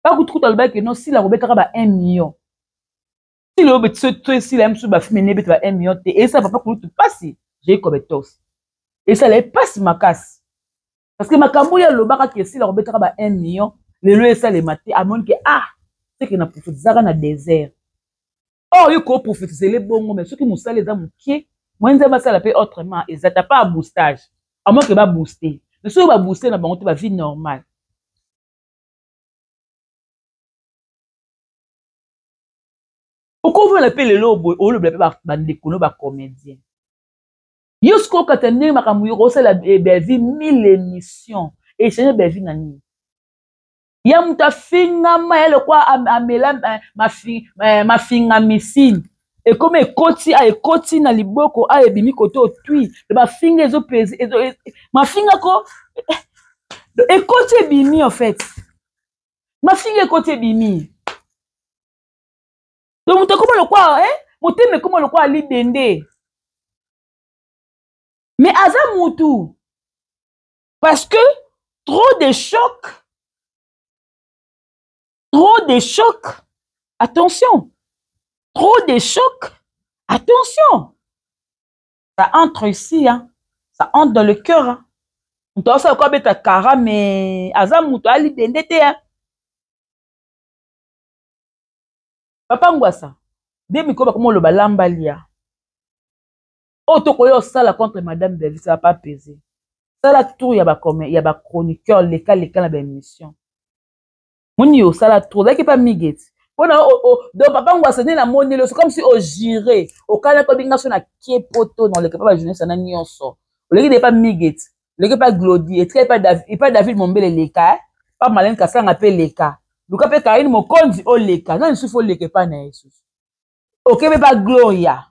Pas kuta alba que non si la robeka ba 1 million. Si le obéit si l'aime sous bafime nebe va 1 million et ça papa pour tout passer j'ai comme tos et ça les passe ma casse parce que ma camboya le baka que si la obéit ba 1 million le loyer ça les maté à mon que c'est que na prophétiser na désert oh il faut prophétiser les bongo mais ceux qui moussa les âmes qui moi nza ba ça la paix autrement et ça t'a pas boostage à moins que ba booster mais ceux qui va booster na bango ba vie normale. Pourquoi vous l'appelez le lobo ou le blague par bandécono par comédien? Yosko katane makamuyoko c'est la belvi 1000 émissions et c'est belvi nani. Ya muta finga ma le quoi amela ma finga missine et comme ekoti na liboko a ebimi koto tui le ba finga ezo pesi ma finga ko ekoti ebimi en fait ma finga ekoti ebimi donc muta comme le quoi moteme comme le quoi libende mais aza mutu parce que trop de chocs attention. Trop de chocs. Attention. Ça entre ici, hein. Ça entre dans le cœur. Hein. On doit savoir quoi ta cara, mais Azamouto ali bendete, hein. Papa Ngwasa. Dès que comment le balambalia. Auto koyo sala contre Madame David, ça va pas peser. Ça la tour, il y a ba chroniqueur, les cas la émission. Mon yo, ça la tour, là qui pas miget. Donc papa Ngwasa na monné c'est comme si on girait au cas ko binga so na kiepoto dans le papa jeunesse na nyonso le qui n'est pas miget le qui pas glodi et pas David Mombele leka pas Malène Kasanga pe leka luka pe Karine Mokonzi o leka non il faut leka pas na Jesus OK mais pas Gloria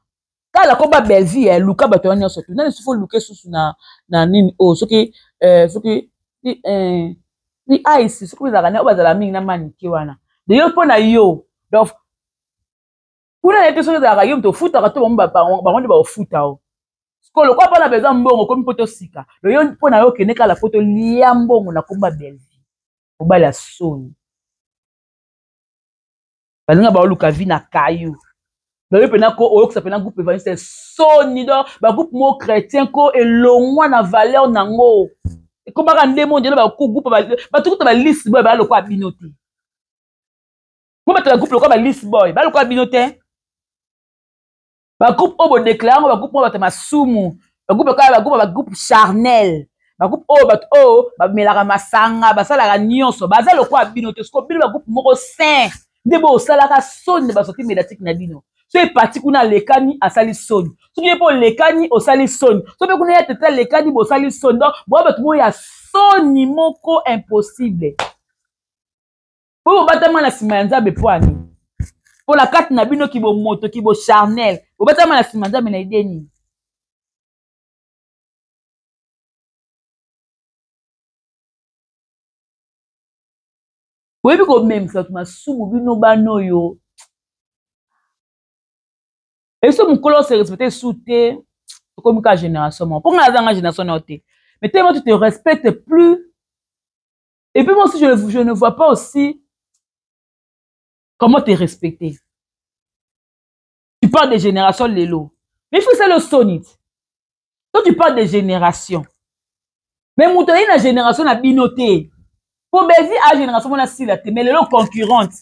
kala ko ba belvi luka ba to nyonso non il faut luka susu na nini o ce qui ni ice ce que za kana obazala mingi na maniki wana de yo pona yo donc kuna ete so za yo to futa ka to bango ba futa o skolo kwa pana besoin mbongo komi poto sika le yo pona yo kene kala poto lia mbongo na komba belvi obala soni balinga ba luka vi na kayu le yo pena ko o ça pena groupe évangéliste soni do ba groupe mo chrétien ko elongwa na valeur nango e ko ba ndemo ndelo ba ko groupe ba tukuta ba liste ba lo kwa binote. Moi, je groupe le list boy. Ba le quoi binote? Ba groupe obo déclarant, ba groupe obo masumu. Ba groupe charnel. Ba groupe ba melaka masanga, ba sala nyonso. Ba za le quoi binote. Ce ko bino ba groupe moko sain. Ndebo sala ka sonne ba sorti médiatique na bino. So e parti kuna lekani asali sonne. So bien pour lekani osali sonne. So be kuna ya tete lekani bo sali sonne. Donc bo ba tout mo ya sonne moko impossible. Pour batama na sima nzambe poani pour la carte na bino ki bo moto ki bo charnel pour batama na sima nzambe na ideni webi ko même ça ma sumu bino bano yo et ce mukolo se respecter souté comme ka génération pour nga zanga génération noté mais tellement tu te respectes plus et puis moi aussi je ne vois pas aussi comment te respecter? Tu parles des générations Lélo. Mais il faut que c'est le sonite. Quand tu parles des générations, mais moutoué la génération a binoté. Pour Bézi, à la génération, on a si la mais Lélo concurrente.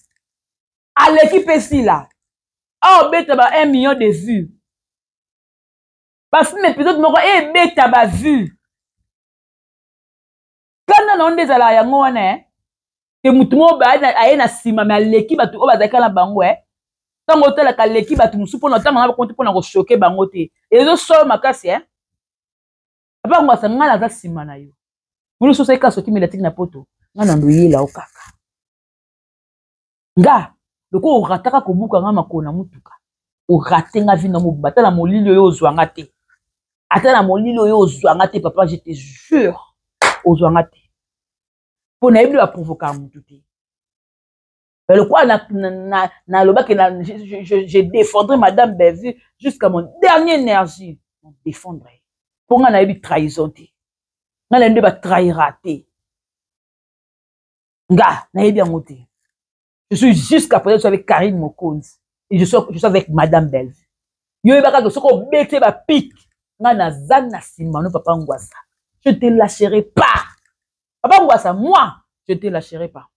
À l'équipe ici là. Ah, on bête 1 million de vues. Parce que mes épisodes m'ont dit, bête à vues. Quand on a des alayangos, que mutumo ba aye na sima mais leki batu o bazaka na bango tango tela ka leki batu musupo na tango na konti pona ko choquer bango te ezo so makasi papa ngwa sanga la za sima na yo mulu so sai ka soki médiatique na poto ngana ndoyela o kaka nga loko o rataka ko buka nga makona mutuka o ratenga vina mo batala molilo yo ozwanga te atala molilo yo ozwanga te papa je te jure ozwanga te pour ne pas provoquer tout. Mais le quoi je défendrai Madame Bévu jusqu'à mon dernière énergie. Je défendrai. Pour nga na yebi trahison te. Nga na yebi ba trahira te. Nga na yebi ango te. Je suis jusqu'à présent avec Karine Mokonzi et je suis avec Madame Bévu. Yo yebaka que soko bete ba pic. Nga na zana sima no papa Ngwasa. Je te lâcherai pas. Papa Ngwasa, moi, je ne te lâcherai pas.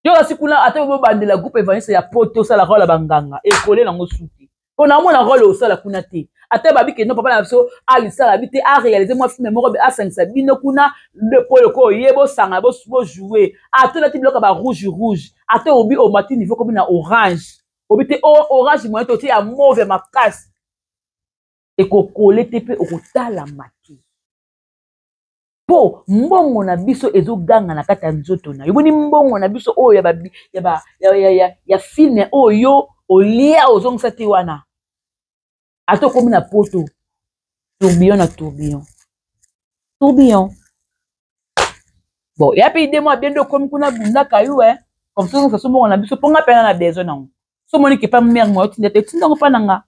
Je suis là, attends, la groupe évangéliste, il y a poto, ça la rôle à banganga, et collé dans mon souti. On a mon rôle au sol à kunate. Attends, babi, que non, papa, la so, à l'issa, la vite, à réaliser, moi, film, moi, à 5 sabine, kuna, le polo, yebo, sanga, bo jouer. Attends, la type, là, rouge. Attends, obi, au matin, il faut comme une orange. Obi, orange, moi, tu es à mauvais, ma casse. ekokole te mpe okotalama te mpo mbongo na biso ezoganga na kati ya nzoto na yo boni mbongo na biso oyo ya filme oyo olia ozongisa te wana ata okomi na poto tourbillon na tourbillon bon ya mpe ide mwa bien nde okomi kuna bundaka yo comme ça ozongisa so mbongo na biso mpo nga mpe na besoin nango so moni ke pa mare mwa yotinda te tindango mpa na nga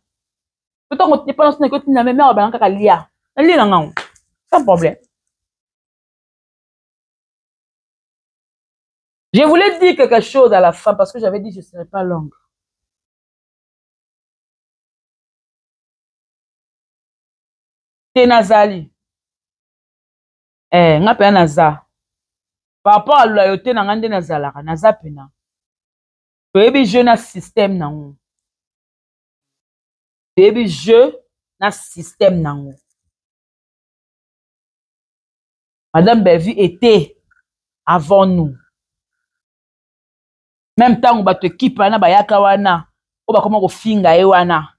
otango tepanasi na kotinda me mare balanga kaka lia nalie na ngango sans problème. Je voulais dire quelque chose à la fin parce que j'avais dit que je ne serais pas longue. Tenazali. Nga pe naza. Par rapport à la loyauté na ngande nazalaka, naza pena. Toyebi jeu na système nango. Toyebi jeu na système nango. Madame Belvi était avant nous. Même temps où bato équipe wana bayaka wana o bakoma ko finga ye wana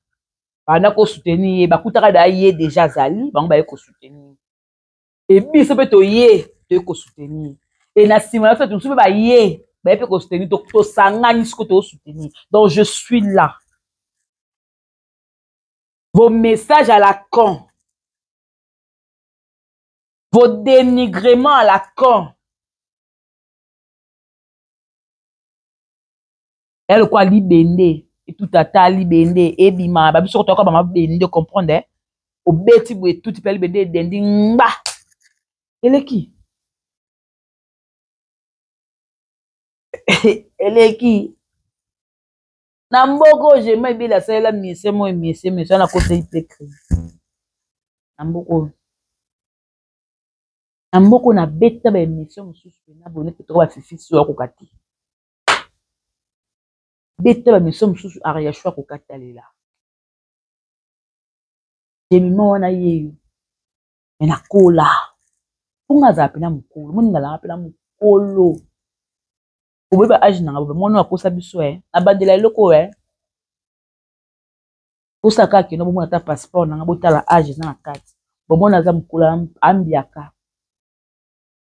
bana ko soutenir ye bakutaka da ye déjà zali bango baye ko soutenir et biso pe to ye to ko soutenir et na sima na tout so ba ye baye pe ko soutenir to sangani ce que to soutenir donc je suis là. Vos messages à la con, vos dénigrements à la con. Elle quoi libende et tout tata libende et bima ba biso to ko ba ma bende comprendre o beti bo tout pe libende dendi ngba eleki eleki na mboko je mai bila sala mise mo mise na côté ipekri na mboko na beta ba émission mususu na boné to ba fifi so ko kati beta ba mission mususu aria choix ko katalela jemima wana yeyo ena kola punga za pena mukolo muninga la pena mukolo obeba age na ngabo mono akosa biso na bandela eloko posa kaki no bomona ta passeport na ngabo tala age na kati bomona za mukolo ambiaka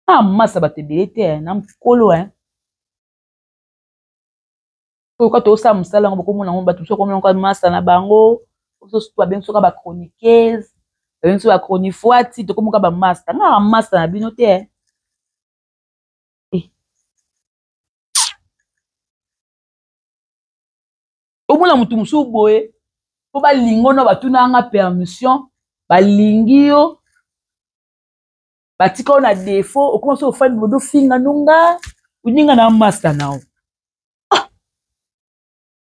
massa batebelete na mukolo Quand tu as musala ngo ko mona ngo batu so ko mona ko massa na bango so so ben so ka ba chroniqueuse ben so ba chronifuati to ko mo ka ba massa nga massa na bino te o mona mutu musu boye po ba lingo no batu na nga permission ba lingi yo batika na défaut o commence au fan bodo finga nunga uninga na massa nao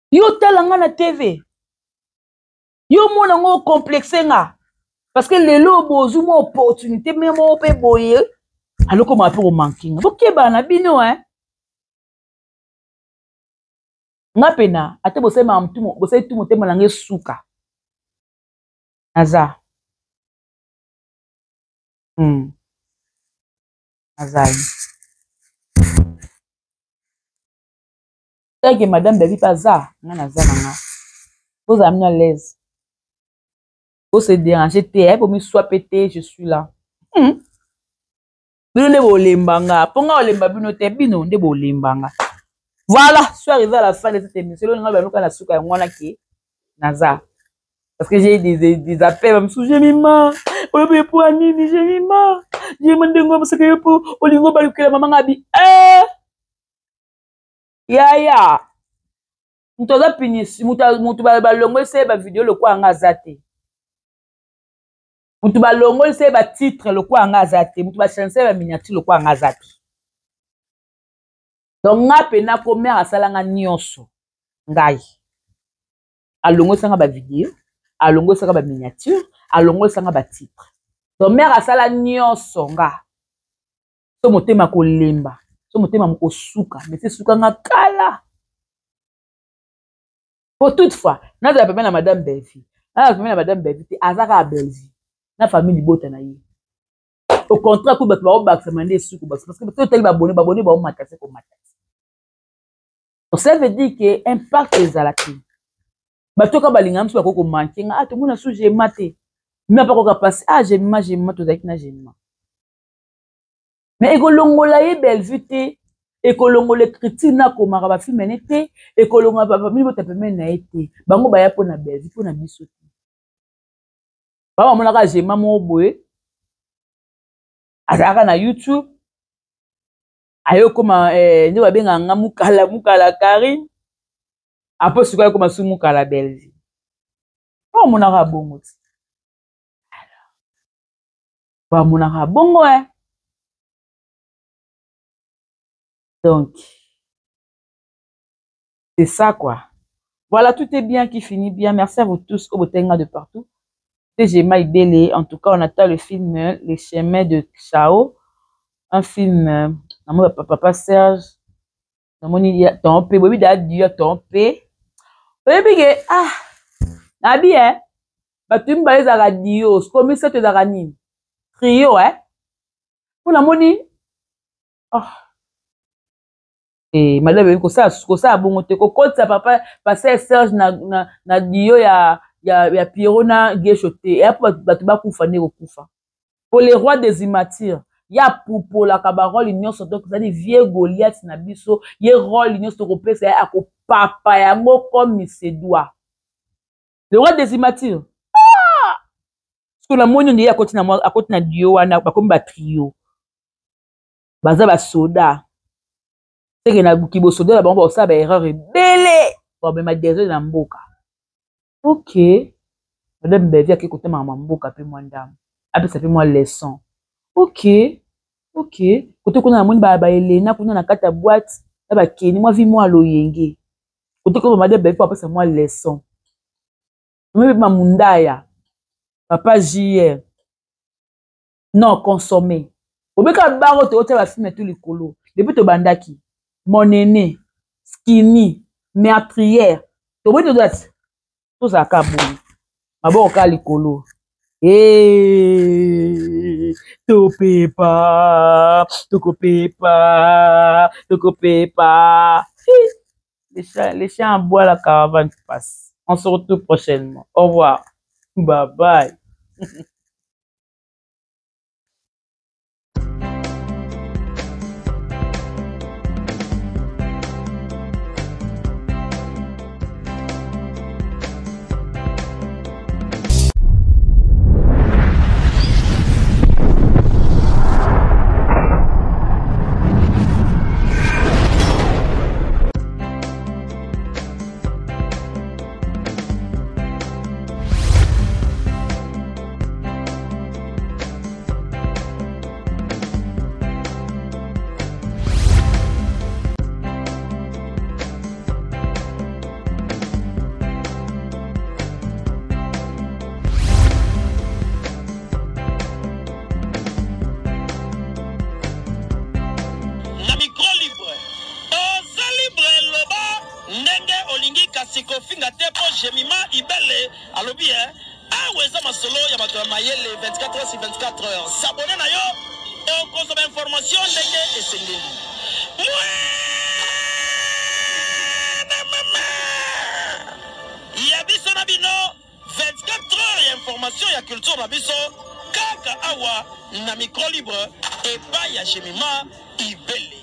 yo talanga na TV yo mona ngo complexe nga parce que lelo bozu mo opportunité même mo pe boye aloko ma pe o manking bokeba na bino nga pena ate bo sema mtumo bo sai tumo tema nange suka naza azali que madame Belvi pas ça nga vous amenez à l'aise vous se déranger te pour me soit pété je suis là bino ne bolembanga ponga olemba bino te bino nde bolembanga voilà je suis arrivé à la fin de cette émission là nga ba na suka ngwana ki naza parce que j'ai des appels même sous j'ai mima olobe pour anini j'ai mima j'ai mandengo parce que pour olingo balukela mama ngabi yaya mutoza pinisi mutu balongo ese ba video le kwa nga zate mutu balongo ese ba titre le kwa nga zate mutu ba chancer ba miniature le kwa nga zate donc nga pena ko mère asala nga nyonso ngai alongo sanga ba video alongo sanga ba miniature alongo sanga ba titre donc mère asala nyonso nga so motema ko lemba so motema moko suka mais c'est suka nga kala pour toutefois na za pemena madame Belvi na pemena madame Belvi te azaka Belvi na famille bota na ye au contraire ko ba baksa mande suku parce que tout tali ba bonné ba o matase ko matase donc ça veut dire que impact les alaki ba toka balinga mso ko manquer nga to mona suje maté Mais pas qu'on passe ah j'aime tout avec na j'aime. Mais ekolongola ye belle vue ekolongola critique na komaka ba film nete ekolongola ba famille bote peme na été bango ba ya pona belle vue pona biso ba mona ka j'aime mo boye azaka na YouTube ayo koma ndi ba benga nga mukala Karine apo sikoyo koma su mukala belle vue ba mona ka bongo ba mona ka bongo donc c'est ça quoi. Voilà, tout est bien qui finit bien. Merci à vous tous au Botenga de partout. J'ai Maïbélé. En tout cas, on attend le film Les Chemins de Chao. Un film, papa Serge. Ton P. Oui, d'ailleurs, ton P. Oui, ah, Nabi, hein. Tu m'as dit à radio. Comme ça, tu as dit. Trio, hein. Pour la monnaie. Oh. Et madame ko ça bongo te ko kotsa papa passer Serge na dio ya Pierrot na Geshote et après batu ba kufa ne ko kufa pour les rois des immatures ya pour la cabarole union surtout que ça dit vieux Goliath na biso ye rôle union surtout ko pesa ya ko papa ya ngo comme il se doit le roi des immatures ah parce que la monyo ndi ya koti na dio wana ba comme ba trio baza ba soda c'est que na buki bosodo la bango ça ba erreur belé bon mais ma désolé na mboka OK madame bevia ki côté mama mboka pe moi ndam après ça fait moi leçon OK côté kuna moni ba elena kuna na kata boîte na ba keni moi vi moi loyenge côté ko madame bevia après ça moi leçon même ma mundaya papa JR non consommer obeka baro to ba film tout likolo depuis to bandaki mon aîné, skinny, meurtrière. Tu vois, tout ça, kabou. Ma bonne calicolo. Eh, tu pas. Les chiens en bois, la caravane passe. On se retrouve prochainement. Au revoir. Bye bye. Kofinga tepo Jemima Ibele alobi aweza masolo ya bato mayele 24 heures sur 24 heures s'abonner na yo et consommer information ndenge esengeli ya biso na bino 24 heures ya information ya culture na biso kaka awa na micro libre et pas ya Jemima Ibele.